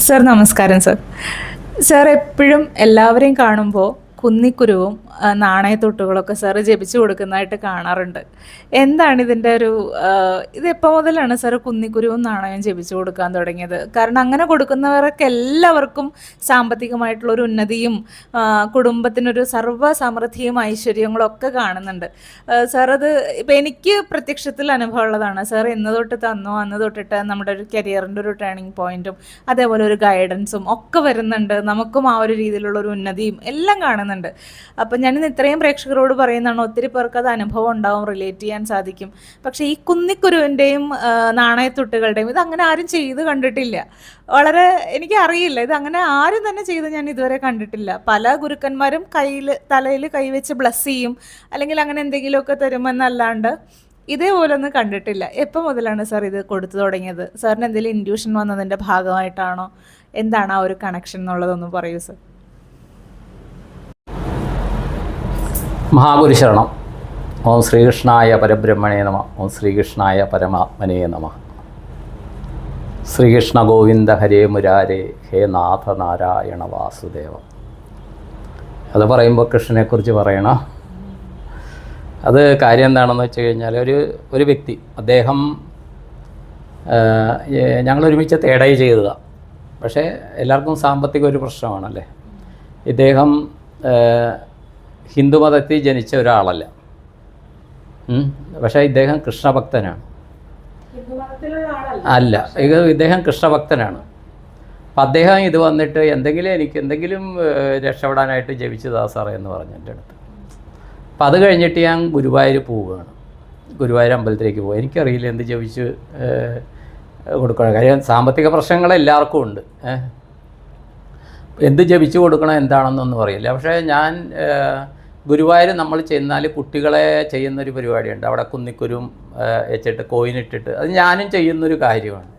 Sir നമസ്കാരം sir. Sir എപ്പോഴും എല്ലാവരെയും കാണുമ്പോൾ കുന്നിക്കുരുവും നാണയത്തൊട്ടുകളൊക്കെ സാറ് ജപിച്ചു കൊടുക്കുന്നതായിട്ട് കാണാറുണ്ട്. എന്താണ് ഇതിൻ്റെ ഒരു ഇത് എപ്പോൾ മുതലാണ് സാറ് കുന്നിക്കുരുവും നാണയം ജപിച്ചു കൊടുക്കാൻ തുടങ്ങിയത്? കാരണം അങ്ങനെ കൊടുക്കുന്നവർക്ക് എല്ലാവർക്കും സാമ്പത്തികമായിട്ടുള്ളൊരു ഉന്നതിയും കുടുംബത്തിനൊരു സർവ്വ സമൃദ്ധിയും ഐശ്വര്യങ്ങളൊക്കെ കാണുന്നുണ്ട്. സാർ അത് ഇപ്പം എനിക്ക് പ്രത്യക്ഷത്തിൽ അനുഭവമുള്ളതാണ്. സാർ എന്ന് തൊട്ട് തന്നോ അന്ന് തൊട്ടിട്ട് നമ്മുടെ ഒരു കരിയറിൻ്റെ ഒരു ടേണിംഗ് പോയിന്റും അതേപോലെ ഒരു ഗൈഡൻസും ഒക്കെ വരുന്നുണ്ട്. നമുക്കും ആ ഒരു രീതിയിലുള്ളൊരു ഉന്നതിയും എല്ലാം കാണുന്നുണ്ട്. അപ്പം ഞാനിന്ന് ഇത്രയും പ്രേക്ഷകരോട് പറയുന്നതാണ്, ഒത്തിരി പേർക്ക് അത് അനുഭവം ഉണ്ടാവും, റിലേറ്റ് ചെയ്യാൻ സാധിക്കും. പക്ഷേ ഈ കുന്നിക്കുരുവിൻ്റെയും നാണയത്തുട്ടുകളുടെയും ഇതങ്ങനെ ആരും ചെയ്ത് കണ്ടിട്ടില്ല. വളരെ എനിക്കറിയില്ല, ഇതങ്ങനെ ആരും തന്നെ ചെയ്ത് ഞാൻ ഇതുവരെ കണ്ടിട്ടില്ല. പല ഗുരുക്കന്മാരും തലയിൽ കൈവച്ച് ബ്ലസ് ചെയ്യും, അല്ലെങ്കിൽ അങ്ങനെ എന്തെങ്കിലുമൊക്കെ തരുമെന്നല്ലാണ്ട് ഇതേപോലെ ഒന്നും കണ്ടിട്ടില്ല. എപ്പോൾ മുതലാണ് സാർ ഇത് കൊടുത്തു തുടങ്ങിയത്? സാറിന് എന്തെങ്കിലും ഇൻഡ്യൂഷൻ വന്നതിൻ്റെ ഭാഗമായിട്ടാണോ? എന്താണ് ആ ഒരു കണക്ഷൻ എന്നുള്ളതൊന്ന് പറയൂ സാർ. മഹാഗുരു ശരണം. ഓം ശ്രീകൃഷ്ണായ പരബ്രഹ്മണേ നമ. ഓം ശ്രീകൃഷ്ണായ പരമാത്മനേ നമ. ശ്രീകൃഷ്ണ ഗോവിന്ദ ഹരേ മുരാരേ ഹേ നാഥ നാരായണ വാസുദേവ. അത് പറയുമ്പോൾ കൃഷ്ണനെക്കുറിച്ച് പറയണം. അത് കാര്യം എന്താണെന്ന് വെച്ച് കഴിഞ്ഞാൽ ഒരു വ്യക്തി, അദ്ദേഹം ഞങ്ങളൊരുമിച്ച് തേടൈ ചെയ്തതാണ്. പക്ഷേ എല്ലാവർക്കും സാമ്പത്തിക ഒരു പ്രശ്നമാണല്ലേ. ഇദ്ദേഹം ഹിന്ദുമതത്തിൽ ജനിച്ച ഒരാളല്ല. പക്ഷേ ഇദ്ദേഹം കൃഷ്ണഭക്തനാണ്. അല്ല, ഇദ്ദേഹം കൃഷ്ണഭക്തനാണ്. അപ്പം അദ്ദേഹം ഇത് വന്നിട്ട് എനിക്ക് എന്തെങ്കിലും രക്ഷപ്പെടാനായിട്ട് ജപിച്ചതാ സാറേ എന്ന് പറഞ്ഞു എൻ്റെ അടുത്ത്. അപ്പം അത് കഴിഞ്ഞിട്ട് ഞാൻ ഗുരുവായൂർ പോവുകയാണ്. ഗുരുവായൂർ അമ്പലത്തിലേക്ക് പോകുക. എനിക്കറിയില്ല എന്ത് ജപിച്ച് കൊടുക്കണം. കാര്യം സാമ്പത്തിക പ്രശ്നങ്ങൾ എല്ലാവർക്കും ഉണ്ട്. എന്ത് ജപിച്ച് കൊടുക്കണം എന്താണെന്നൊന്നും അറിയില്ല. പക്ഷേ ഞാൻ ഗുരുവായൂർ നമ്മൾ ചെന്നാൽ കുട്ടികളെ ചെയ്യുന്നൊരു പരിപാടിയുണ്ട്. അവിടെ കുന്നിക്കുരും വെച്ചിട്ട് കോയിനിട്ടിട്ട്, അത് ഞാനും ചെയ്യുന്നൊരു കാര്യമാണ്.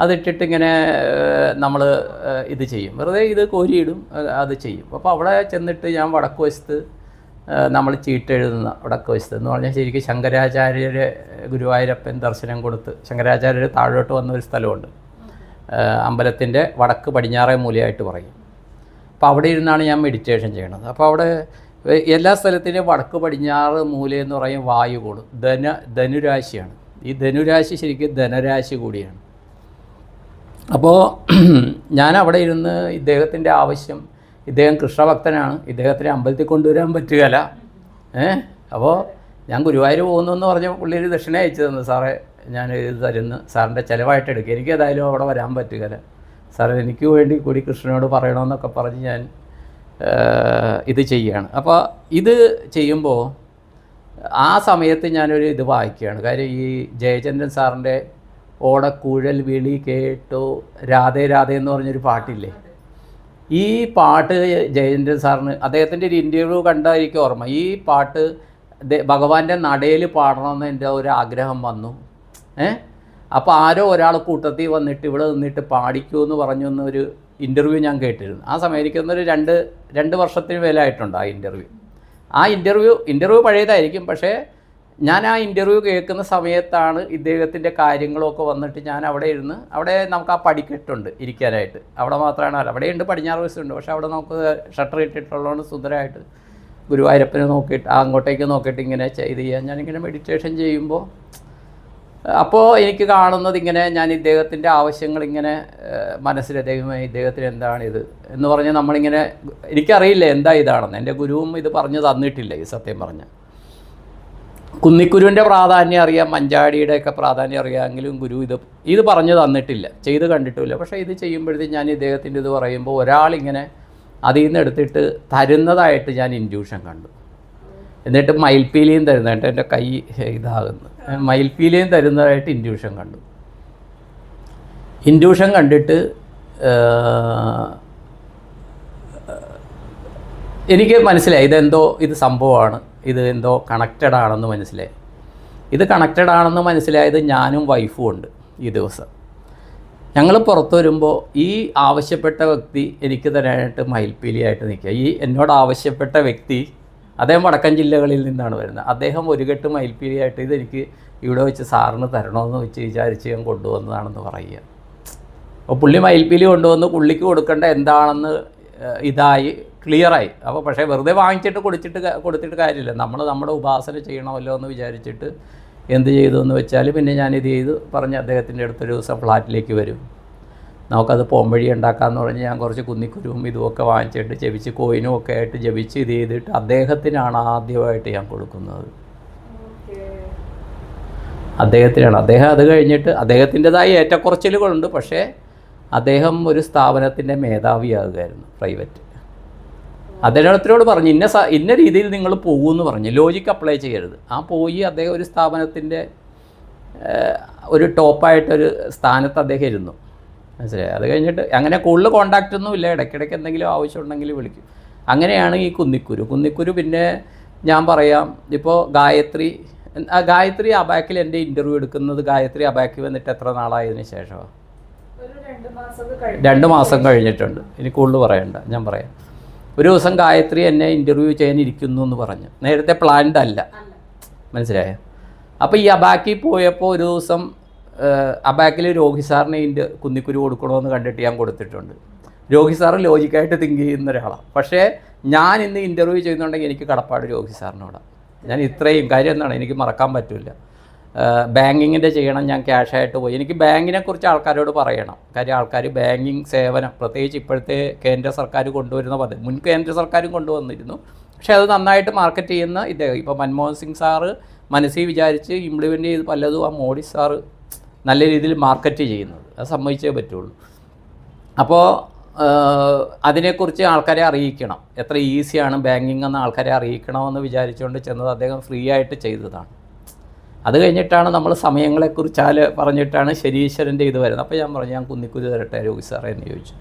അതിട്ടിട്ട് ഇങ്ങനെ നമ്മൾ ഇത് ചെയ്യും, വെറുതെ ഇത് കോരിയിടും, അത് ചെയ്യും. അപ്പോൾ അവിടെ ചെന്നിട്ട് ഞാൻ വടക്ക് വശത്ത് നമ്മൾ ചീട്ടെഴുതുന്ന വടക്ക് വശത്ത് എന്ന് പറഞ്ഞാൽ ശരിക്കും ശങ്കരാചാര്യരെ ഗുരുവായൂരപ്പൻ ദർശനം കൊടുത്ത് ശങ്കരാചാര്യർ താഴോട്ട് വന്നൊരു സ്ഥലമുണ്ട്. അമ്പലത്തിൻ്റെ വടക്ക് പടിഞ്ഞാറേ മൂലയായിട്ട് പറയും. അപ്പോൾ അവിടെ ഇരുന്നാണ് ഞാൻ മെഡിറ്റേഷൻ ചെയ്യണത്. അപ്പോൾ അവിടെ എല്ലാ സ്ഥലത്തിൻ്റെയും വടക്ക് പടിഞ്ഞാറ് മൂലയെന്ന് പറയും വായുകോട് ധനുരാശിയാണ്. ഈ ധനുരാശി ശരിക്കും ധനരാശി കൂടിയാണ്. അപ്പോൾ ഞാൻ അവിടെ ഇരുന്ന് ഇദ്ദേഹത്തിൻ്റെ ആവശ്യം, ഇദ്ദേഹം കൃഷ്ണഭക്തനാണ്, ഇദ്ദേഹത്തിനെ അമ്പലത്തിൽ കൊണ്ടുവരാൻ പറ്റുകയില്ല. അപ്പോൾ ഞാൻ ഗുരുവായൂർ പോകുന്നു എന്ന് പറഞ്ഞ പുള്ളി ഒരു ദക്ഷിണ അയച്ചു തന്നു. സാറേ ഞാൻ ഇത് തരുന്നു, സാറിൻ്റെ ചിലവായിട്ട് എടുക്കുക, എനിക്ക് ഏതായാലും അവിടെ വരാൻ പറ്റുകയില്ല സാറേ, എനിക്ക് വേണ്ടി കൂടി കൃഷ്ണനോട് പറയണമെന്നൊക്കെ പറഞ്ഞ് ഞാൻ ഇത് ചെയ്യുകയാണ്. അപ്പോൾ ഇത് ചെയ്യുമ്പോൾ ആ സമയത്ത് ഞാനൊരു ഇത് വായിക്കുകയാണ്. കാര്യം ഈ ജയചന്ദ്രൻ സാറിൻ്റെ ഓടക്കുഴൽ വിളി കേട്ടോ രാധേ രാധേ എന്ന് പറഞ്ഞൊരു പാട്ടില്ലേ, ഈ പാട്ട് ജയചന്ദ്രൻ സാറിന് അദ്ദേഹത്തിൻ്റെ ഒരു ഇൻ്റർവ്യൂ കണ്ടായിരിക്കും ഓർമ്മ. ഈ പാട്ട് ഭഗവാന്റെ നടയിൽ പാടണമെന്ന് എൻ്റെ ഒരു ആഗ്രഹം വന്നു. അപ്പോൾ ആരോ ഒരാൾ കൂട്ടത്തിൽ വന്നിട്ട് ഇവിടെ നിന്നിട്ട് പാടിക്കൂ എന്ന് പറഞ്ഞു എന്നൊരു ഇൻ്റർവ്യൂ ഞാൻ കേട്ടിരുന്നു. ആ സമയം എനിക്കൊന്നൊരു രണ്ട് വർഷത്തിന് മേലായിട്ടുണ്ട് ആ ഇൻ്റർവ്യൂ. ആ ഇൻ്റർവ്യൂ പഴയതായിരിക്കും. പക്ഷേ ഞാൻ ആ ഇൻ്റർവ്യൂ കേൾക്കുന്ന സമയത്താണ് ഇദ്ദേഹത്തിൻ്റെ കാര്യങ്ങളൊക്കെ വന്നിട്ട് ഞാൻ അവിടെ ഇരുന്ന്, അവിടെ നമുക്ക് ആ പടിക്കെട്ടുണ്ട് ഇരിക്കാനായിട്ട്, അവിടെ മാത്രമാണ്, അവിടെയുണ്ട് പടിഞ്ഞാറ് വശമുണ്ട്. പക്ഷേ അവിടെ നമുക്ക് ഷട്ടർ ഇട്ടിട്ടുള്ളതുകൊണ്ട് സുന്ദരമായിട്ട് ഗുരുവായൂരപ്പനെ നോക്കിയിട്ട് അങ്ങോട്ടേക്ക് നോക്കിയിട്ട് ഇങ്ങനെ ചെയ്ത് ചെയ്യാൻ ഞാനിങ്ങനെ മെഡിറ്റേഷൻ ചെയ്യുമ്പോൾ അപ്പോൾ എനിക്ക് കാണുന്നത് ഇങ്ങനെ ഞാൻ ഇദ്ദേഹത്തിൻ്റെ ആവശ്യങ്ങൾ ഇങ്ങനെ മനസ്സിൽ ഇദ്ദേഹത്തിന് എന്താണിത് എന്ന് പറഞ്ഞ് നമ്മളിങ്ങനെ, എനിക്കറിയില്ല എന്താ ഇതാണെന്ന്, എൻ്റെ ഗുരുവും ഇത് പറഞ്ഞു തന്നിട്ടില്ല. ഈ സത്യം പറഞ്ഞ കുന്നിക്കുരുവിൻ്റെ പ്രാധാന്യം അറിയാം, മഞ്ചാടിയുടെയൊക്കെ പ്രാധാന്യം അറിയാമെങ്കിലും ഗുരു ഇത് പറഞ്ഞു തന്നിട്ടില്ല, ചെയ്ത് കണ്ടിട്ടില്ല. പക്ഷേ ഇത് ചെയ്യുമ്പോഴത്തേക്കും ഞാൻ ഇദ്ദേഹത്തിൻ്റെ ഇത് പറയുമ്പോൾ ഒരാളിങ്ങനെ അതിൽ നിന്ന് എടുത്തിട്ട് തരുന്നതായിട്ട് ഞാൻ ഇൻഡ്യൂഷൻ കണ്ടു. എന്നിട്ട് മയിൽപ്പീലിയും തരുന്നതായിട്ട് എൻ്റെ കൈ ഇതാകുന്നു, മയിൽപ്പീലിയും തരുന്നതായിട്ട് ഇൻഡ്യൂഷൻ കണ്ടിട്ട് എനിക്ക് മനസ്സിലായി ഇത് സംഭവമാണ്, ഇത് എന്തോ കണക്റ്റഡ് ആണെന്ന് മനസ്സിലായി. ഇത് കണക്റ്റഡ് ആണെന്ന് മനസ്സിലായത് ഞാനും വൈഫും ഉണ്ട്. ഈ ദിവസം ഞങ്ങൾ പുറത്തു വരുമ്പോൾ ഈ ആവശ്യപ്പെട്ട വ്യക്തി എനിക്ക് തരാനായിട്ട് മയിൽപ്പീലിയായിട്ട് നിൽക്കുക. ഈ എന്നോട് ആവശ്യപ്പെട്ട വ്യക്തി അദ്ദേഹം വടക്കൻ ജില്ലകളിൽ നിന്നാണ് വരുന്നത്. അദ്ദേഹം ഒരു കെട്ട് മയിൽപ്പീലിയായിട്ട് ഇതെനിക്ക് ഇവിടെ വെച്ച് സാറിന് തരണമെന്ന് വെച്ച് വിചാരിച്ച് ഞാൻ കൊണ്ടുവന്നതാണെന്ന് പറയുക. അപ്പോൾ പുള്ളി മയിൽപ്പീലി കൊണ്ടുവന്ന് പുള്ളിക്ക് കൊടുക്കേണ്ട എന്താണെന്ന് ഇതായി ക്ലിയറായി. അപ്പോൾ പക്ഷേ വെറുതെ വാങ്ങിച്ചിട്ട് കൊടുത്തിട്ട് കാര്യമില്ല. നമ്മൾ നമ്മുടെ ഉപാസന ചെയ്യണമല്ലോ എന്ന് വിചാരിച്ചിട്ട് എന്ത് ചെയ്തു എന്ന് വെച്ചാൽ പിന്നെ ഞാനിത് ചെയ്തു പറഞ്ഞ് അദ്ദേഹത്തിൻ്റെ അടുത്തൊരു ദിവസം ഫ്ലാറ്റിലേക്ക് വരും, നമുക്കത് പോംവഴി ഉണ്ടാക്കാമെന്ന് പറഞ്ഞ് ഞാൻ കുറച്ച് കുന്നിക്കുരുവും ഇതുമൊക്കെ വാങ്ങിച്ചിട്ട് ജപിച്ച് കോയിനും ഒക്കെ ആയിട്ട് ജപിച്ച് ഇത് ചെയ്തിട്ട് അദ്ദേഹത്തിനാണ് ആദ്യമായിട്ട് ഞാൻ കൊടുക്കുന്നത്. അദ്ദേഹത്തിനാണ്. അദ്ദേഹം അത് കഴിഞ്ഞിട്ട് അദ്ദേഹത്തിൻ്റെതായ ഏറ്റക്കുറച്ചിലുകളുണ്ട്, പക്ഷേ അദ്ദേഹം ഒരു സ്ഥാപനത്തിൻ്റെ മേധാവിയാകുമായിരുന്നു, പ്രൈവറ്റ്. അദ്ദേഹത്തിനോട് പറഞ്ഞു ഇന്ന രീതിയിൽ നിങ്ങൾ പോകുമെന്ന് പറഞ്ഞു, ലോജിക്ക് അപ്ലൈ ചെയ്യരുത്. പോയി അദ്ദേഹം ഒരു സ്ഥാപനത്തിൻ്റെ ഒരു ടോപ്പായിട്ടൊരു സ്ഥാനത്ത് അദ്ദേഹം ഇരുന്നു, മനസ്സിലായി. അത് കഴിഞ്ഞിട്ട് അങ്ങനെ കൂടുതൽ കോണ്ടാക്റ്റ് ഒന്നും ഇല്ല, ഇടയ്ക്കിടയ്ക്ക് എന്തെങ്കിലും ആവശ്യമുണ്ടെങ്കിൽ വിളിക്കും. അങ്ങനെയാണ് ഈ കുന്നിക്കുരു. പിന്നെ ഞാൻ പറയാം, ഇപ്പോൾ ഗായത്രി അബാക്കിൽ എൻ്റെ ഇൻ്റർവ്യൂ എടുക്കുന്നത് ഗായത്രി അബാക്കി വന്നിട്ട് എത്ര നാളായതിനു ശേഷമാണ്? 2 മാസം കഴിഞ്ഞിട്ടുണ്ട്. ഇനി കൂടുതൽ പറയണ്ട, ഞാൻ പറയാം. ഒരു ദിവസം ഗായത്രി എന്നെ ഇൻ്റർവ്യൂ ചെയ്യാനിരിക്കുന്നു എന്ന് പറഞ്ഞു. നേരത്തെ പ്ലാൻഡ് അല്ല, മനസ്സിലായോ? അപ്പോൾ ഈ അബാക്കി പോയപ്പോൾ ഒരു ദിവസം അബാക്കിൽ രോഹി സാറിനെ കുന്നിക്കുരു കൊടുക്കണമെന്ന് കണ്ടിട്ട് ഞാൻ കൊടുത്തിട്ടുണ്ട്. രോഹി സാറ് ലോജിക്കായിട്ട് തിങ്ക് ചെയ്യുന്ന ഒരാളാണ്. പക്ഷേ ഞാൻ ഇന്ന് ഇൻ്റർവ്യൂ ചെയ്യുന്നുണ്ടെങ്കിൽ എനിക്ക് കടപ്പാട് രോഹി സാറിനോടാണ്. ഞാൻ ഇത്രയും കാര്യം എന്താണ് എനിക്ക് മറക്കാൻ പറ്റില്ല. ബാങ്കിങ്ങിൻ്റെ ചെയ്യണം, ഞാൻ ക്യാഷായിട്ട് പോയി. എനിക്ക് ബാങ്കിനെക്കുറിച്ച് ആൾക്കാരോട് പറയണം. കാര്യം ആൾക്കാർ ബാങ്കിങ് സേവനം പ്രത്യേകിച്ച് ഇപ്പോഴത്തെ കേന്ദ്ര സർക്കാർ കൊണ്ടുവരുന്ന പദ്ധതി, മുൻ കേന്ദ്ര സർക്കാരും കൊണ്ടുവന്നിരുന്നു, പക്ഷേ അത് നന്നായിട്ട് മാർക്കറ്റ് ചെയ്യുന്ന ഇദ്ദേഹം. ഇപ്പോൾ മൻമോഹൻ സിംഗ് സാറ് മനസ്സിൽ വിചാരിച്ച് ഇംപ്ലിമെൻ്റ് ചെയ്ത് പലതും മോഡി സാറ് നല്ല രീതിയിൽ മാർക്കറ്റ് ചെയ്യുന്നത്, അത് സമ്മതിച്ചേ പറ്റുള്ളൂ. അപ്പോൾ അതിനെക്കുറിച്ച് ആൾക്കാരെ അറിയിക്കണം, എത്ര ഈസിയാണ് ബാങ്കിങ് എന്ന് ആൾക്കാരെ അറിയിക്കണമെന്ന് വിചാരിച്ചുകൊണ്ട് ചെന്നത് അദ്ദേഹം ഫ്രീ ആയിട്ട് ചെയ്തതാണ്. അത് കഴിഞ്ഞിട്ടാണ് നമ്മൾ സമയങ്ങളെക്കുറിച്ച് പറഞ്ഞിട്ടാണ് ശരീശ്വരൻ്റെ ഇത് വരുന്നത്. അപ്പോൾ ഞാൻ പറഞ്ഞു ഞാൻ കുന്നിക്കുരു തരട്ടെ രോഗി സാറേ എന്ന് ചോദിച്ചു.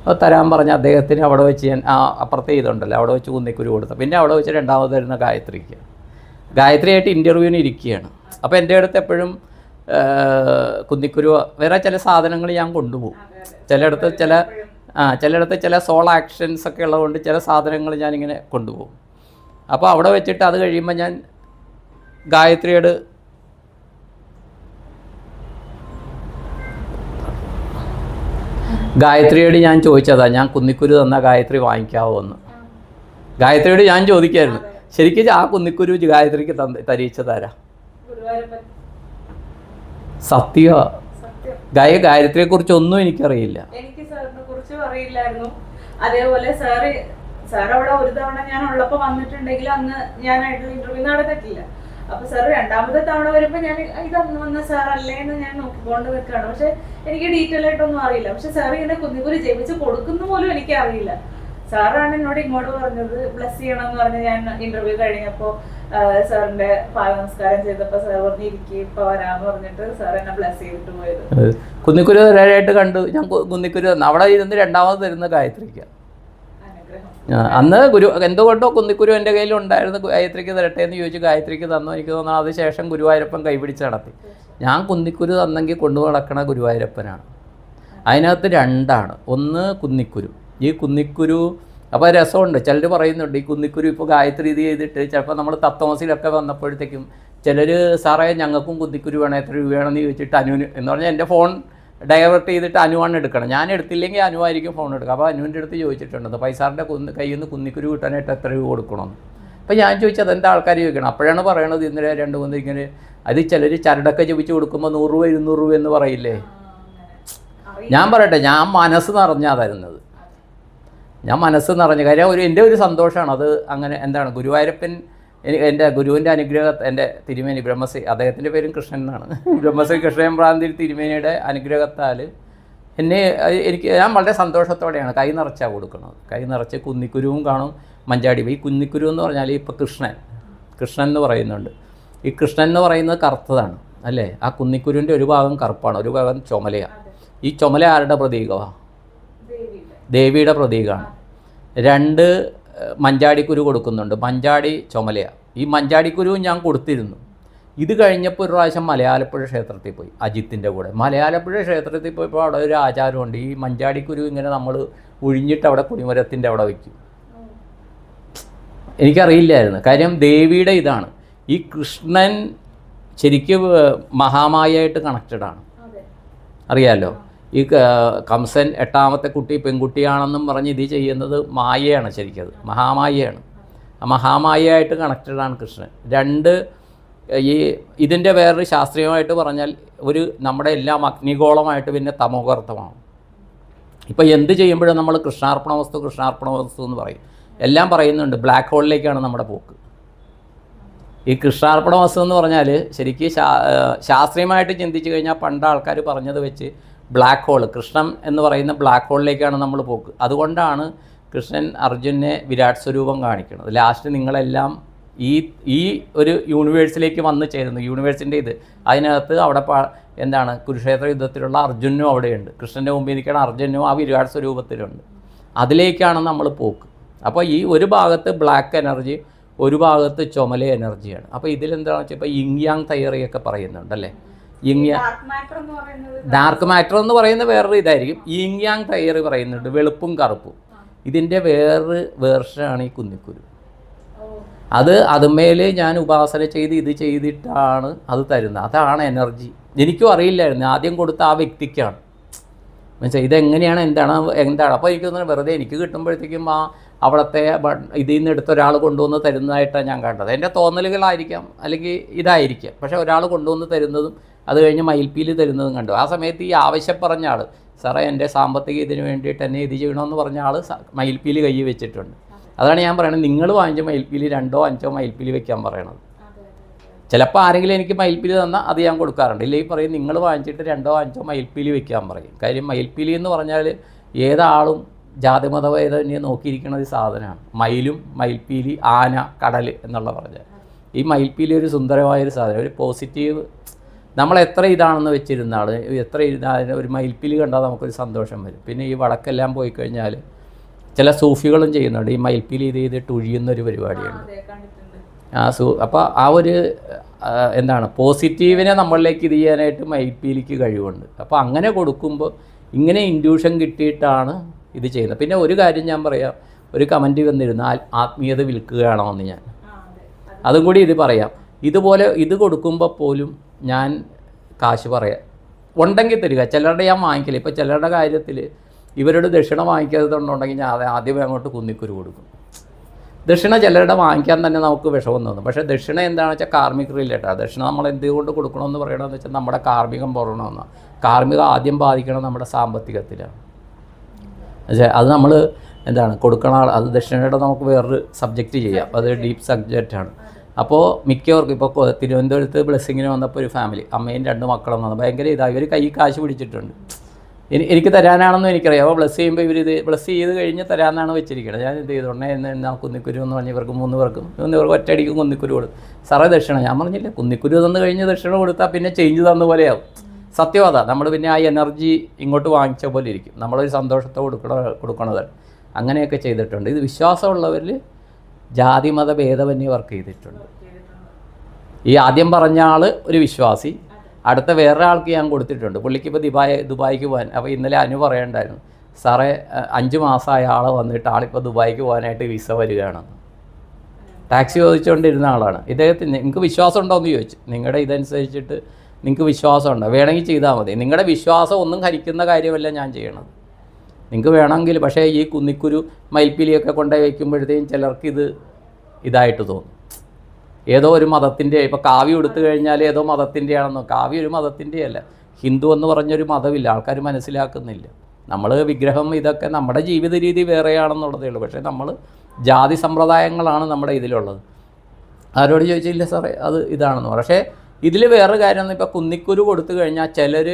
അപ്പോൾ തരാൻ പറഞ്ഞ അദ്ദേഹത്തിന് അവിടെ വെച്ച് ഞാൻ അപ്പുറത്തെ ഇതുണ്ടല്ലോ അവിടെ വെച്ച് കുന്നിക്കുരു കൊടുത്തു. പിന്നെ അവിടെ വെച്ച് രണ്ടാമത് വരുന്ന ഗായത്രിയായിട്ട് ഇൻ്റർവ്യൂവിന് ഇരിക്കുകയാണ്. അപ്പോൾ എൻ്റെ അടുത്ത് എപ്പോഴും കുന്നിക്കുരു വേറെ ചില സാധനങ്ങൾ ഞാൻ കൊണ്ടുപോകും. ചിലയിടത്ത് ചില സോൾ ആക്ഷൻസ് ഒക്കെ ഉള്ളതുകൊണ്ട് ചില സാധനങ്ങൾ ഞാനിങ്ങനെ കൊണ്ടുപോകും. അപ്പോൾ അവിടെ വെച്ചിട്ട് അത് കഴിയുമ്പോൾ ഞാൻ ഗായത്രിയോട് ഞാൻ ചോദിച്ചതാ, ഞാൻ കുന്നിക്കുരു തന്നാൽ ഗായത്രി വാങ്ങിക്കാവോ എന്ന്. ഗായത്രിയോട് ഞാൻ ചോദിക്കായിരുന്നു, ശരിക്കും ആ കുന്നിക്കുരു ഗായത്രിക്ക് തരീച്ചതാരാ? സത്യ ഗായത്രിയെ കുറിച്ച് ഒന്നും എനിക്കറിയില്ല. എനിക്ക് സാറിനെ കുറിച്ച് അറിയില്ലായിരുന്നു. അതേപോലെ സാറ് അവിടെ ഒരു തവണ ഞാൻ ഉള്ളപ്പോൾ വന്നിട്ടുണ്ടെങ്കിൽ അന്ന് ഞാനായിട്ടുള്ള ഇന്റർവ്യൂ നടന്നിട്ടില്ല. അപ്പൊ സാറ് രണ്ടാമത്തെ തവണ വരുമ്പോൾ ഞാൻ ഇതന്ന് വന്ന സാറല്ലേ എന്ന് ഞാൻ നോക്കിക്കൊണ്ട് നിൽക്കുകയാണ്. പക്ഷെ എനിക്ക് ഡീറ്റെയിൽ ആയിട്ടൊന്നും അറിയില്ല. പക്ഷെ സാർ ഇങ്ങനെ കുന്നിക്കുരു ജപിച്ച് കൊടുക്കുന്ന പോലും എനിക്ക് അറിയില്ല. സാറാണ് എന്നോട് ഇങ്ങോട്ട് പറഞ്ഞത് ബ്ലസ് ചെയ്യണം എന്ന് പറഞ്ഞ് ഞാൻ ഇന്റർവ്യൂ കഴിഞ്ഞപ്പോൾ സാറിന്റെ പാദ നമസ്കാരം ചെയ്തപ്പോൾ സാർ പറഞ്ഞ് ഇരിക്കും ഇപ്പൊ വരാന്ന് പറഞ്ഞിട്ട് സാർ എന്നെ ബ്ലസ് ചെയ്തിട്ട് പോയത്. കുന്നിക്കുരു തരാനായിട്ട് കണ്ടു. ഞാൻ കുന്നിക്കുരു അവിടെ ഇരുന്ന് രണ്ടാമത് തരുന്ന ഗായത്രിക്ക്. അന്ന് എന്തുകൊണ്ടോ കുന്നിക്കുരു എൻ്റെ കയ്യിലുണ്ടായിരുന്നു. ഗായത്രിക്ക് തരട്ടെ എന്ന് ചോദിച്ചു, ഗായത്രിക്ക് തന്നു. എനിക്ക് തോന്നുന്നു അത് ശേഷം ഗുരുവായൂരപ്പൻ കൈപിടിച്ച് നടത്തി. ഞാൻ കുന്നിക്കുരു തന്നെങ്കിൽ കൊണ്ടു നടക്കണ ഗുരുവായൂരപ്പനാണ്. അതിനകത്ത് രണ്ടാണ്. ഒന്ന് കുന്നിക്കുരു. ഈ കുന്നിക്കുരു അപ്പോൾ രസമുണ്ട്. ചിലർ പറയുന്നുണ്ട് ഈ കുന്നിക്കുരു ഇപ്പോൾ ഗായത്രി ഇത് ചെയ്തിട്ട് ചിലപ്പോൾ നമ്മൾ തത്വമസിലൊക്കെ വന്നപ്പോഴത്തേക്കും ചിലർ സാറേ ഞങ്ങൾക്കും കുന്നിക്കുരു വേണം, എത്ര രൂപ വേണമെന്ന് ചോദിച്ചിട്ട് അനുവിന് എന്ന് പറഞ്ഞാൽ എൻ്റെ ഫോൺ ഡൈവേർട്ട് ചെയ്തിട്ട് അനുവാണ് എടുക്കണം. ഞാൻ എടുത്തില്ലെങ്കിൽ അനുവായിരിക്കും ഫോൺ എടുക്കുക. അപ്പോൾ അനുവിൻ്റെ അടുത്ത് ചോദിച്ചിട്ടുണ്ട് പൈസാറിൻ്റെ കയ്യിൽ നിന്ന് കുന്നിക്കുരു കിട്ടാനായിട്ട് എത്ര രൂപ കൊടുക്കണമെന്ന്. അപ്പോൾ ഞാൻ ചോദിച്ചത് എന്താ ആൾക്കാർ ചോദിക്കണം. അപ്പോഴാണ് പറയണത് ഇന്നലെ 2-3 ഇങ്ങനെ അത് ചിലർ ചരടൊക്കെ ജപിച്ച് കൊടുക്കുമ്പോൾ 100 രൂപ 200 രൂപ എന്ന് പറയില്ലേ. ഞാൻ പറയട്ടെ, ഞാൻ മനസ്സ് നിറഞ്ഞാണ് തരുന്നത്. ഞാൻ മനസ്സ് നിറഞ്ഞ കാര്യം എൻ്റെ ഒരു സന്തോഷമാണ് അത്. അങ്ങനെ എന്താണ് ഗുരുവായൂരപ്പൻ എൻ്റെ ഗുരുവിൻ്റെ എൻ്റെ തിരുമേനി ബ്രഹ്മശ്രീ, അദ്ദേഹത്തിൻ്റെ പേരും കൃഷ്ണൻ എന്നാണ്, ബ്രഹ്മശ്രീ കൃഷ്ണൻ പ്രാന്തി തിരുമേനിയുടെ അനുഗ്രഹത്താൽ ഞാൻ വളരെ സന്തോഷത്തോടെയാണ് കൈ നിറച്ചാണ് കൊടുക്കുന്നത്. കൈ നിറച്ച് കുന്നിക്കുരുവും കാണും, മഞ്ചാടി. ഈ കുന്നിക്കുരു എന്ന് പറഞ്ഞാൽ ഇപ്പോൾ കൃഷ്ണൻ എന്ന് പറയുന്നുണ്ട്. ഈ കൃഷ്ണൻ എന്ന് പറയുന്നത് കറുത്തതാണ് അല്ലേ. ആ കുന്നിക്കുരുവിൻ്റെ ഒരു ഭാഗം കറുപ്പാണ്, ഒരു ഭാഗം ചുമലയാണ്. ഈ ചുമല ആരുടെ പ്രതീകമാണ്? ദേവിയുടെ പ്രതീകമാണ്. 2 മഞ്ചാടിക്കുരു കൊടുക്കുന്നുണ്ട്. മഞ്ചാടി ചുമലയാണ്. ഈ മഞ്ചാടിക്കുരുവും ഞാൻ കൊടുത്തിരുന്നു. ഇത് കഴിഞ്ഞപ്പോൾ ഒരു പ്രാവശ്യം മലയാലപ്പുഴ ക്ഷേത്രത്തിൽ പോയി അജിത്തിൻ്റെ കൂടെ. മലയാലപ്പുഴ ക്ഷേത്രത്തിൽ പോയപ്പോൾ അവിടെ ഒരു ആചാരമുണ്ട്. ഈ മഞ്ചാടിക്കുരു ഇങ്ങനെ നമ്മൾ ഒഴിഞ്ഞിട്ട് അവിടെ കുടിമരത്തിൻ്റെ അവിടെ വയ്ക്കും. എനിക്കറിയില്ലായിരുന്നു. കാര്യം ദേവിയുടെ ഇതാണ്. ഈ കൃഷ്ണൻ ശരിക്കും മഹാമായായിട്ട് കണക്റ്റഡാണ്, അറിയാമല്ലോ. ഈ കംസൻ 8ാമത്തെ കുട്ടി പെൺകുട്ടിയാണെന്നും പറഞ്ഞ് ഇത് ചെയ്യുന്നത് മായയാണ്, ശരിക്കത് മഹാമായയാണ്. ആ മഹാമായയായിട്ട് കണക്റ്റഡാണ് കൃഷ്ണൻ. ഇതിൻ്റെ വേറൊരു ശാസ്ത്രീയമായിട്ട് പറഞ്ഞാൽ നമ്മുടെ എല്ലാം അഗ്നിഗോളമായിട്ട് പിന്നെ തമോഗർത്തമാണ്. ഇപ്പോൾ എന്ത് ചെയ്യുമ്പോഴും നമ്മൾ കൃഷ്ണാർപ്പണ വസ്തു എന്ന് പറയും. എല്ലാം പറയുന്നുണ്ട്, ബ്ലാക്ക് ഹോളിലേക്കാണ് നമ്മുടെ പോക്ക്. ഈ കൃഷ്ണാർപ്പണ വസ്തു എന്ന് പറഞ്ഞാൽ ശരിക്കും ശാസ്ത്രീയമായിട്ട് ചിന്തിച്ച് കഴിഞ്ഞാൽ പണ്ട് ആൾക്കാർ പറഞ്ഞത് വെച്ച് ബ്ലാക്ക് ഹോൾ, കൃഷ്ണൻ എന്ന് പറയുന്ന ബ്ലാക്ക് ഹോളിലേക്കാണ് നമ്മൾ പോക്ക്. അതുകൊണ്ടാണ് കൃഷ്ണൻ അർജുനെ വിരാട് സ്വരൂപം കാണിക്കുന്നത്. ലാസ്റ്റ് നിങ്ങളെല്ലാം ഈ ഒരു യൂണിവേഴ്സിലേക്ക് വന്ന് ചേരുന്നു. യൂണിവേഴ്സിൻ്റെ അതിനകത്ത് അവിടെ കുരുക്ഷേത്ര യുദ്ധത്തിലുള്ള അർജുനും അവിടെയുണ്ട്. കൃഷ്ണൻ്റെ മുമ്പിൽ നിൽക്കുന്ന അർജുനും ആ വിരാട് സ്വരൂപത്തിലുണ്ട്. അതിലേക്കാണ് നമ്മൾ പോക്ക്. അപ്പോൾ ഈ ഒരു ഭാഗത്ത് ബ്ലാക്ക് എനർജി, ഒരു ഭാഗത്ത് ചുമല എനർജിയാണ്. അപ്പോൾ ഇതിലെന്താണെന്ന് വെച്ചാൽ ഇപ്പോൾ യിങ് യാങ് തിയറിയൊക്കെ പറയുന്നുണ്ടല്ലേ. ഡാർക്ക് മാറ്റർ എന്ന് പറയുന്നത് വേറൊരു ഇതായിരിക്കും. യിങ് യാങ് തിയറി പറയുന്നുണ്ട്, വെളുപ്പും കറുപ്പും. ഇതിൻ്റെ വേറൊരു വേർഷനാണ് ഈ കുന്നിക്കുരു. അതുമേൽ ഞാൻ ഉപാസന ചെയ്ത് ഇത് ചെയ്തിട്ടാണ് അത് തരുന്നത്. അതാണ് എനർജി. എനിക്കും അറിയില്ലായിരുന്നു, ആദ്യം കൊടുത്ത ആ വ്യക്തിക്കാണ്. മനസ്സിലായി ഇതെങ്ങനെയാണ് എന്താണ്. അപ്പോൾ എനിക്ക് തോന്നുന്നത് വെറുതെ എനിക്ക് കിട്ടുമ്പോഴത്തേക്കും അവിടുത്തെ ഇതിൽ നിന്ന് എടുത്ത ഒരാൾ കൊണ്ടുവന്ന് തരുന്നതായിട്ടാണ് ഞാൻ കണ്ടത്. എൻ്റെ തോന്നലുകളായിരിക്കാം, അല്ലെങ്കിൽ ഇതായിരിക്കാം. പക്ഷേ ഒരാൾ കൊണ്ടുവന്ന് തരുന്നതും അത് കഴിഞ്ഞ് മയിൽപ്പീലി തരുന്നതും കണ്ടു. ആ സമയത്ത് ഈ ആവശ്യം പറഞ്ഞ ആൾ, സാറേ എൻ്റെ സാമ്പത്തിക ഇതിന് വേണ്ടിയിട്ട് എന്നെ ഇത് ചെയ്യണമെന്ന് പറഞ്ഞ ആൾ മയിൽപ്പീലി കൈ വെച്ചിട്ടുണ്ട്. അതാണ് ഞാൻ പറയുന്നത്, നിങ്ങൾ വാങ്ങിച്ച മയിൽപ്പീലി 2ഓ 5ഓ മയിൽപ്പീലി വെക്കാൻ പറയണത്. ചിലപ്പോൾ ആരെങ്കിലും എനിക്ക് മയിൽപ്പീലി തന്നാൽ അത് ഞാൻ കൊടുക്കാറുണ്ട്. ഇല്ലെങ്കിൽ പറയും നിങ്ങൾ വാങ്ങിച്ചിട്ട് 2ഓ 5ഓ മയിൽപ്പീലി വെക്കാൻ പറയും. കാര്യം മയിൽപ്പീലി എന്ന് പറഞ്ഞാൽ ഏതാളും ജാതിമതഭേദമന്യേ നോക്കിയിരിക്കുന്ന ഒരു സാധനമാണ്. മയിലും മയിൽപ്പീലി, ആന, കടൽ എന്നുള്ള പറഞ്ഞാൽ ഈ മയിൽപ്പീലി ഒരു സുന്ദരമായൊരു സാധനം, ഒരു പോസിറ്റീവ്. നമ്മൾ എത്ര ഇതാണെന്ന് വെച്ചിരുന്നാൾ, എത്ര ഒരു മയിൽപ്പീലി കണ്ടാൽ നമുക്കൊരു സന്തോഷം വരും. പിന്നെ ഈ വടക്കെല്ലാം പോയി കഴിഞ്ഞാൽ ചില സൂഫികളും ചെയ്യുന്നുണ്ട്, ഈ മയിൽപ്പീലി ഇത് ചെയ്തിട്ട് ഒഴിയുന്നൊരു പരിപാടിയുണ്ട്. അപ്പോൾ ആ ഒരു പോസിറ്റീവിനെ നമ്മളിലേക്ക് ഇത് ചെയ്യാനായിട്ട് മയിൽപ്പീലിക്ക് കഴിവുണ്ട്. അപ്പോൾ അങ്ങനെ കൊടുക്കുമ്പോൾ ഇങ്ങനെ ഇൻഡ്യൂഷൻ കിട്ടിയിട്ടാണ് ഇത് ചെയ്യുന്നത്. പിന്നെ ഒരു കാര്യം ഞാൻ പറയാം, ഒരു കമൻറ്റ് വന്നിരുന്നു, ആത്മീയത വിൽക്കുകയാണോ എന്ന്. ഞാൻ അതും കൂടി ഇത് പറയാം. ഇതുപോലെ ഇത് കൊടുക്കുമ്പോൾ പോലും ഞാൻ കാശ് പറയാം, ഉണ്ടെങ്കിൽ തരിക. ചിലരുടെ ഞാൻ വാങ്ങിക്കില്ല. ഇപ്പോൾ ചിലരുടെ കാര്യത്തിൽ ഇവരുടെ ദക്ഷിണ വാങ്ങിക്കാത്തതുണ്ടെങ്കിൽ ഞാൻ ആദ്യമേ അങ്ങോട്ട് കുന്നിക്കുരു കൊടുക്കും. ദക്ഷിണ ചിലരുടെ വാങ്ങിക്കാൻ തന്നെ നമുക്ക് വിഷമം തോന്നും. പക്ഷേ ദക്ഷിണ എന്താണെന്ന് വെച്ചാൽ കാർമിക് റിലേറ്റഡ്. ദക്ഷിണ നമ്മൾ എന്തുകൊണ്ട് കൊടുക്കണമെന്ന് പറയണമെന്ന് വെച്ചാൽ നമ്മുടെ കാർമികം പോകണമെന്നാണ്. കാർമികം ആദ്യം ബാധിക്കണം നമ്മുടെ സാമ്പത്തികത്തിലാണ്. അത് നമ്മൾ കൊടുക്കണം. അത് ദക്ഷിണയുടെ നമുക്ക് വേറൊരു സബ്ജക്റ്റ് ചെയ്യാം, അത് ഡീപ്പ് സബ്ജക്റ്റാണ്. അപ്പോൾ മിക്കവർക്കും ഇപ്പോൾ തിരുവനന്തപുരത്ത് ബ്ലെസ്സിങ്ങിന് വന്നപ്പോൾ ഒരു ഫാമിലി, അമ്മയും 2 മക്കളും വന്നു. ഭയങ്കര ഇവർ കൈ കാശ് പിടിച്ചിട്ടുണ്ട്. എനിക്ക് തരാനാണെന്നും എനിക്കറിയാം. അപ്പോൾ ബ്ലസ് ചെയ്യുമ്പോൾ ബ്ലസ് ചെയ്ത് കഴിഞ്ഞ് തരാമെന്നാണ് വെച്ചിരിക്കുന്നത്. ഞാൻ ഇത് ചെയ്തോണ്ടേ എന്നാ കുന്നിക്കുരു എന്ന് പറഞ്ഞ് ഇവർക്ക് 3 പേർക്കും ഒറ്റയടിക്കും കുന്നിക്കുരു കൊടുക്കും. സാറേ ദക്ഷിണ, ഞാൻ പറഞ്ഞില്ല, കുന്നിക്കുരു തന്നു കഴിഞ്ഞ് ദക്ഷിണ കൊടുത്താൽ പിന്നെ ചേഞ്ച് തന്ന പോലെയാവും. സത്യവാദ നമ്മൾ പിന്നെ ആ എനർജി ഇങ്ങോട്ട് വാങ്ങിച്ച പോലെ ഇരിക്കും. നമ്മളൊരു സന്തോഷത്തോടെ കൊടുക്കണത്. അങ്ങനെയൊക്കെ ചെയ്തിട്ടുണ്ട്. ഇത് വിശ്വാസമുള്ളവരിൽ ജാതി മത ഭേദമന്യേ വർക്ക് ചെയ്തിട്ടുണ്ട്. ഈ ആദ്യം പറഞ്ഞ ആൾ ഒരു വിശ്വാസി, അടുത്ത വേറെ ആൾക്ക് ഞാൻ കൊടുത്തിട്ടുണ്ട്. പുള്ളിക്ക് ഇപ്പോൾ ദുബായിക്ക് പോകാൻ. അപ്പോൾ ഇന്നലെ അനു പറയണ്ടായിരുന്നു, സാറേ 5 മാസമായ ആൾ വന്നിട്ട് ആളിപ്പോൾ ദുബായിക്ക് പോകാനായിട്ട് വിസ വരികയാണെന്ന്. ടാക്സി ചോദിച്ചുകൊണ്ടിരുന്ന ആളാണ്. ഇദ്ദേഹത്തിന് നിങ്ങൾക്ക് വിശ്വാസം ഉണ്ടോ എന്ന് ചോദിച്ചു. നിങ്ങളുടെ ഇതനുസരിച്ചിട്ട് നിങ്ങൾക്ക് വിശ്വാസമുണ്ടോ, വേണമെങ്കിൽ ചെയ്താൽ മതി. നിങ്ങളുടെ വിശ്വാസം ഒന്നും ഹരിക്കുന്ന കാര്യമല്ല ഞാൻ ചെയ്യണത്. നിങ്ങൾക്ക് വേണമെങ്കിൽ. പക്ഷേ ഈ കുന്നിക്കുരു മയിൽപ്പീലിയൊക്കെ കൊണ്ടുപോയി വയ്ക്കുമ്പോഴത്തേക്കും ചിലർക്ക് ഇതായിട്ട് തോന്നും, ഏതോ ഒരു മതത്തിൻ്റെ. ഇപ്പോൾ കാവ്യ എടുത്തു കഴിഞ്ഞാൽ ഏതോ മതത്തിൻ്റെയാണെന്നോ. കാവ്യ ഒരു മതത്തിൻ്റെയല്ല. ഹിന്ദു എന്ന് പറഞ്ഞൊരു മതമില്ല, ആൾക്കാർ മനസ്സിലാക്കുന്നില്ല. നമ്മൾ വിഗ്രഹം ഇതൊക്കെ നമ്മുടെ ജീവിത രീതി വേറെയാണെന്നുള്ളതേ ഉള്ളൂ. പക്ഷേ നമ്മൾ ജാതി സമ്പ്രദായങ്ങളാണ് നമ്മുടെ ഇതിലുള്ളത്. ആരോട് ചോദിച്ചില്ല സാറേ അത് ഇതാണെന്ന് പറയും. പക്ഷേ ഇതിൽ വേറൊരു കാര്യം, ഇപ്പോൾ കുന്നിക്കുരു കൊടുത്തു കഴിഞ്ഞാൽ ചിലർ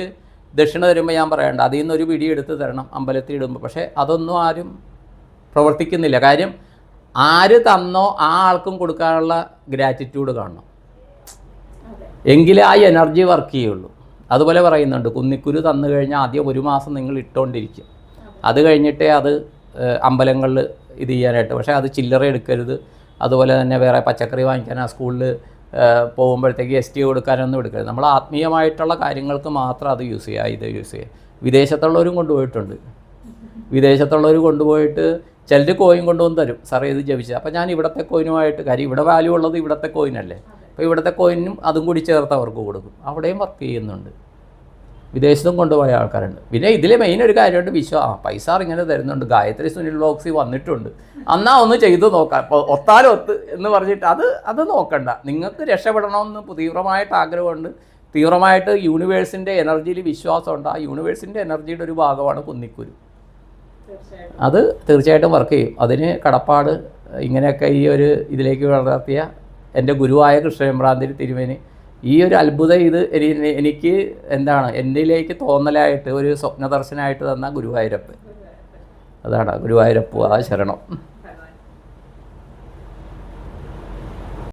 ദക്ഷിണ തരുമ്പോൾ ഞാൻ പറയണ്ട, അതിൽ നിന്നൊരു പിടി എടുത്ത് തരണം അമ്പലത്തിൽ ഇടുമ്പോൾ. പക്ഷേ അതൊന്നും ആരും പ്രവർത്തിക്കുന്നില്ല. കാര്യം ആര് തന്നോ ആ ആൾക്കും കൊടുക്കാനുള്ള ഗ്രാറ്റിറ്റ്യൂഡ് കാണണം, എങ്കിലേ ആ എനർജി വർക്ക് ചെയ്യുള്ളൂ. അതുപോലെ പറയുന്നുണ്ട്, കുന്നിക്കുരു തന്നു കഴിഞ്ഞാൽ ആദ്യം 1 മാസം നിങ്ങൾ ഇട്ടുകൊണ്ടിരിക്കും. അത് കഴിഞ്ഞിട്ടേ അത് അമ്പലങ്ങളിൽ ഇത് ചെയ്യാനായിട്ട്. പക്ഷേ അത് ചില്ലറ എടുക്കരുത്. അതുപോലെ തന്നെ വേറെ പച്ചക്കറി വാങ്ങിക്കാൻ ആ സ്കൂളിൽ പോകുമ്പോഴത്തേക്ക് ST കൊടുക്കാനൊന്നും എടുക്കരുത്. നമ്മൾ ആത്മീയമായിട്ടുള്ള കാര്യങ്ങൾക്ക് മാത്രം അത് യൂസ് ചെയ്യുക, ഇത് യൂസ് ചെയ്യുക. വിദേശത്തുള്ളവരും കൊണ്ടുപോയിട്ടുണ്ട്. വിദേശത്തുള്ളവർ കൊണ്ടുപോയിട്ട് ചിലർ കോയിൻ കൊണ്ടുവന്ന് തരും, സാറേ ഇത് ജപിച്ചത്. അപ്പോൾ ഞാൻ ഇവിടുത്തെ കോയിനുമായിട്ട്, കാര്യം ഇവിടെ വാല്യൂ ഉള്ളത് ഇവിടുത്തെ കോയിനല്ലേ, അപ്പോൾ ഇവിടുത്തെ കോയിനും അതും കൂടി ചേർത്ത് അവർക്ക് കൊടുക്കും. അവിടെയും വർക്ക് ചെയ്യുന്നുണ്ട്. വിദേശത്തും കൊണ്ടുപോയ ആൾക്കാരുണ്ട്. പിന്നെ ഇതിൽ മെയിൻ ഒരു കാര്യമുണ്ട്, പൈസ ഇങ്ങനെ തരുന്നുണ്ട്, ഗായത്രി സുനിൽ വ്ളോഗ്സ് വന്നിട്ടുണ്ട്, അന്നാ ഒന്ന് ചെയ്തു നോക്കാം, ഇപ്പോൾ ഒത്താലൊത്ത് എന്ന് പറഞ്ഞിട്ട് അത് നോക്കണ്ട. നിങ്ങൾക്ക് രക്ഷപ്പെടണമെന്ന് തീവ്രമായിട്ട് ആഗ്രഹമുണ്ട്, തീവ്രമായിട്ട് യൂണിവേഴ്സിൻ്റെ എനർജിയിൽ വിശ്വാസമുണ്ട്. ആ യൂണിവേഴ്സിൻ്റെ എനർജിയുടെ ഒരു ഭാഗമാണ് കുന്നിക്കുരു. അത് തീർച്ചയായിട്ടും വർക്ക് ചെയ്യും. അതിന് കടപ്പാട് ഇങ്ങനെയൊക്കെ ഈ ഒരു ഇതിലേക്ക് വളർത്തിയ എൻ്റെ ഗുരുവായ കൃഷ്ണയമ്പ്രാന്തിരി തിരുമേനി ഈ ഒരു അത്ഭുതം ഇത് എനിക്ക് എന്താണ് എന്നിലേക്ക് തോന്നലായിട്ട് ഒരു സ്വപ്നദർശനമായിട്ട് തന്ന ഗുരുവായൂരപ്പൻ. അതാണ് ഗുരുവായൂരപ്പ ശരണം.